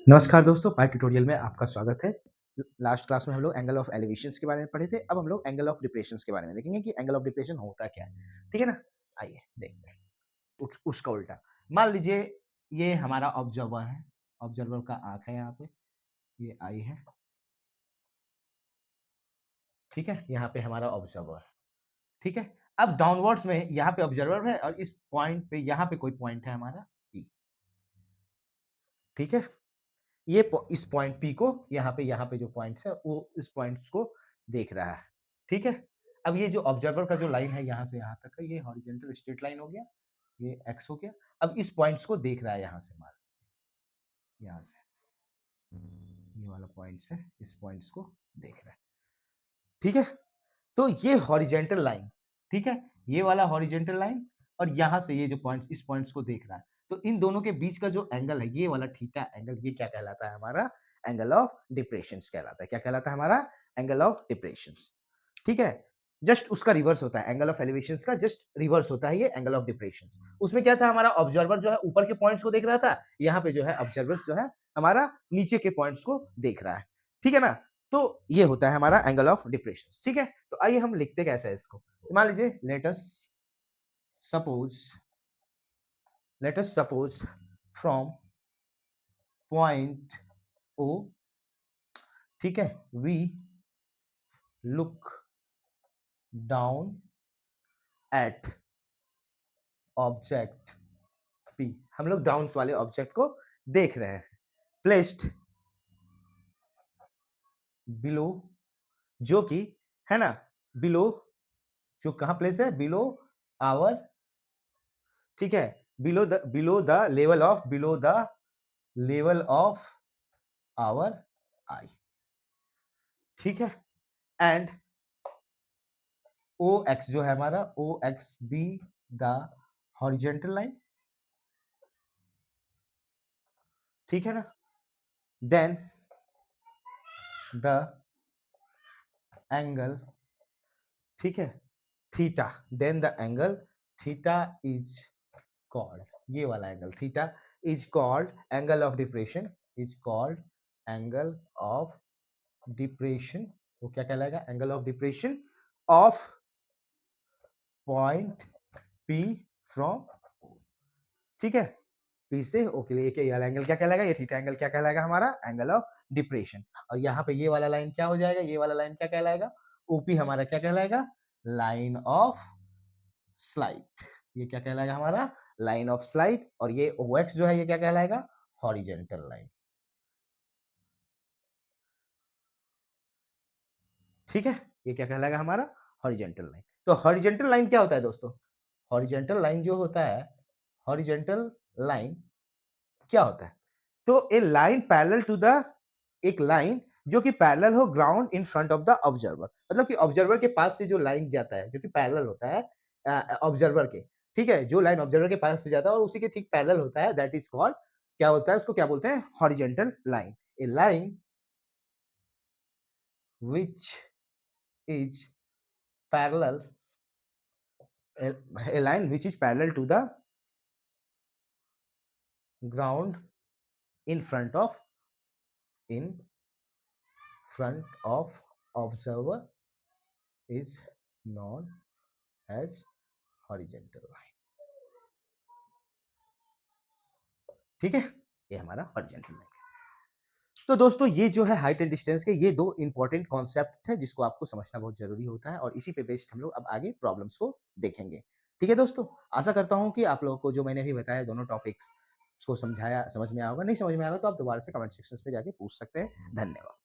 नमस्कार दोस्तों, पाई ट्यूटोरियल में आपका स्वागत है। लास्ट क्लास में हम लोग एंगल ऑफ एलिवेशंस के बारे में पढ़े थे। अब हम लोग एंगल ऑफ डिप्रेशंस के बारे में देखेंगे कि एंगल ऑफ डिप्रेशन होता क्या है। ठीक है ना? आइए देखते हैं। उसका उल्टा। मान लीजिए ये हमारा ऑब्जर्वर है। ऑब्जर्वर का आँख है यहाँ पे, ये आई है। ठीक है? यहाँ पे हमारा ऑब्जर्वर। ठीक है? अब डाउनवर्ड्स में यहाँ पे ऑब्जर्वर है और इस पॉइंट पे यहाँ पे कोई पॉइंट है हमारा P। ठीक है? इस पॉइंट P को यहाँ पे जो पॉइंट्स है वो इस पॉइंट्स को देख रहा है। ठीक है? अब ये जो ऑब्जर्वर का जो लाइन है यहाँ से यहाँ तक का, ये हॉरिजॉन्टल स्ट्रेट लाइन हो गया, ये x हो गया। अब इस पॉइंट्स को देख रहा है यहाँ से, मान यहाँ से ये वाला पॉइंट्स है, इस पॉइंट्स को देख रहा है। ठीक है? तो ये हॉरिजॉन्टल लाइन्स, ठीक है? ये वाला हॉरिजॉन्टल लाइन और यहाँ से ये जो पॉइंट्स, इस पॉइंट्स को देख रहा है। तो इन दोनों के बीच का जो एंगल है, ये वाला थीटा एंगल, ये क्या कहलाता है? हमारा एंगल ऑफ डिप्रेशंस कहलाता है। क्या कहलाता है? हमारा एंगल ऑफ डिप्रेशंस। ठीक है? जस्ट उसका रिवर्स होता है, एंगल ऑफ एलिवेशंस का जस्ट रिवर्स होता है ये एंगल ऑफ डिप्रेशंस। उसमें क्या था? हमारा ऑब्जर्वर जो है ऊपर के पॉइंट्स को देख रहा था, यहाँ पे जो है ऑब्जर्वर जो है हमारा नीचे के पॉइंट्स को देख रहा है। ठीक है ना? तो ये होता है हमारा एंगल ऑफ डिप्रेशंस। ठीक है? तो आइए हम लिखते कैसे है इसको। मान लीजिए let us suppose from point O, ठीक है, we look down at object P। हम लोग डाउन वाले ऑब्जेक्ट को देख रहे हैं। प्लेस्ड बिलो, जो कि है ना, बिलो, जो कहां प्लेस है? बिलो आवर, ठीक है, below the level of our eye. ठीक है? एंड ओ एक्स जो है हमारा, O X be the horizontal line. ठीक है ना? देन द एंगल, ठीक है, theta, then the angle theta is called, ये वाला angle theta is called angle of depression, is called angle of depression. वो क्या कहलाएगा? Angle of depression of point P from O। ठीक है? P से O के लिए ये वाला एंगल क्या कहलाएगा? ये थीटा एंगल क्या कहलाएगा? हमारा एंगल ऑफ डिप्रेशन। और यहाँ पे ये वाला लाइन क्या हो जाएगा? ये वाला लाइन क्या कहलाएगा? OP हमारा क्या कहलाएगा? Line of slide. ये क्या कहलाएगा? हमारा लाइन ऑफ स्लाइड। और ये OX जो है ये क्या कहलाएगा? Horizontal line. ठीक है? ये क्या कहलाएगा? हमारा हॉरिजेंटल लाइन। तो हॉरिजेंटल लाइन क्या होता है दोस्तों? हॉरिजेंटल लाइन जो होता है, हॉरिजेंटल लाइन क्या होता है? तो ए लाइन पैरेलल टू द, एक लाइन जो कि पैरेलल हो ground in front of the observer. मतलब कि ऑब्जर्वर के पास से जो लाइन जाता है, जो कि पैरेलल होता है ऑब्जर्वर के, ठीक है, जो लाइन ऑब्जर्वर के पास से जाता है और उसी के ठीक पैरेलल होता है, दैट इज कॉल्ड, क्या होता है उसको, क्या बोलते हैं? Horizontal line. A line which is parallel, a line which is parallel to the ground in front of observer is known as horizontal line। ठीक है? ये हमारा horizontal line है। तो दोस्तों ये जो है हाइट एंड डिस्टेंस के ये दो इंपॉर्टेंट कॉन्सेप्ट है जिसको आपको समझना बहुत जरूरी होता है और इसी पे बेस्ड हम लोग अब आगे प्रॉब्लम्स को देखेंगे। ठीक है दोस्तों? आशा करता हूँ कि आप लोगों को जो मैंने अभी बताया दोनों टॉपिक्स उसको समझाया, समझ में आया होगा। नहीं समझ में आया तो आप दोबारा से कमेंट सेक्शन पे जाके पूछ सकते हैं। धन्यवाद।